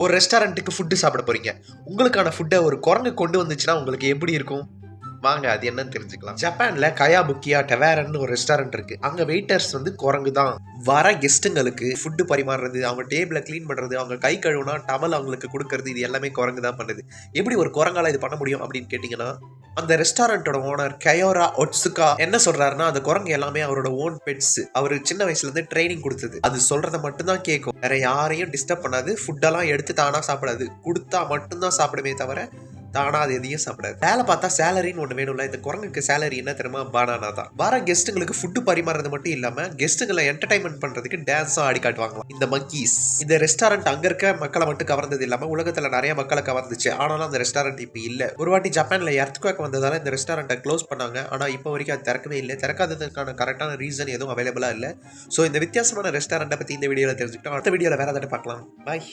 ஒரு ரெஸ்டாரண்ட்டுக்கு ஃபுட்டு சாப்பிட போறீங்க. உங்களுக்கான ஃபுட்டை ஒரு குரங்கு கொண்டு வந்துச்சுன்னா உங்களுக்கு எப்படி இருக்கும்? வாங்க அது என்னன்னு தெரிஞ்சுக்கலாம். ஜப்பான்ல கயாபுக்கியா டவேரன்னு ஒரு ரெஸ்டாரண்ட் இருக்கு. அங்க வெயிட்டர்ஸ் வந்து குரங்கு தான். வர கெஸ்ட்டுங்களுக்கு ஃபுட்டு பரிமாறுறது, அவங்க டேபிள கிளீன் பண்றது, அவங்க கை கழுவுனா டவல் அவங்களுக்கு கொடுக்கறது, இது எல்லாமே குரங்கு தான் பண்ணுது. எப்படி ஒரு குரங்கால இது பண்ண முடியும் அப்படின்னு கேட்டீங்கன்னா, அந்த ரெஸ்டாரண்டோட ஓனர் கயோரா ஒட்சுகா என்ன சொல்றாருன்னா, அந்த குரங்கு எல்லாமே அவரோட ஓன் பெட்ஸ். அவரு சின்ன வயசுல இருந்து ட்ரைனிங் கொடுத்தது. அது சொல்றத மட்டும் தான் கேட்கும். வேற யாரையும் டிஸ்டர்ப் பண்ணாது. ஃபுட்டெல்லாம் எடுத்து தானா சாப்பிடாது. கொடுத்தா மட்டும்தான் சாப்பிடுமே தவிர தானா அது எதையும் சாப்பிடாது. வேலை பார்த்தா சேலரின்னு ஒன்று வேணும்ல. இந்த குரங்குக்கு சேலரி என்ன தெரியுமா? பனானா தான். வர கெஸ்ட்டுங்களுக்கு ஃபுட்டு பரிமாறது மட்டும் இல்லாம கெஸ்ட்டுங்களை என்டர்டைன்மெண்ட் பண்றதுக்கு டான்ஸும் ஆடி காட்டுவாங்களாம் இந்த மங்கீஸ். இந்த ரெஸ்டாரண்ட் அங்க இருக்க மக்களை மட்டும் கவர்ந்தது இல்லாம உலகத்துல நிறைய மக்களை கவர்ந்துச்சு. ஆனாலும் அந்த ரெஸ்டாரண்ட் இப்ப இல்ல. ஒரு வாட்டி ஜப்பான்ல எர்த்குவேக் வந்ததால இந்த ரெஸ்டாரண்ட்டை க்ளோஸ் பண்ணாங்க. ஆனா இப்போ வரைக்கும் அது திறக்கவே இல்லை. திறக்காததுக்கான கரெக்டான ரீசன் எதுவும் அவைலபிளா இல்லை. ஸோ இந்த வித்தியாசமான ரெஸ்டாரண்ட்டை பத்தி இந்த வீடியோல தெரிஞ்சுக்கிட்டோம். அடுத்த வீடியோல வேற ஏதாவது பார்க்கலாம். பாய்.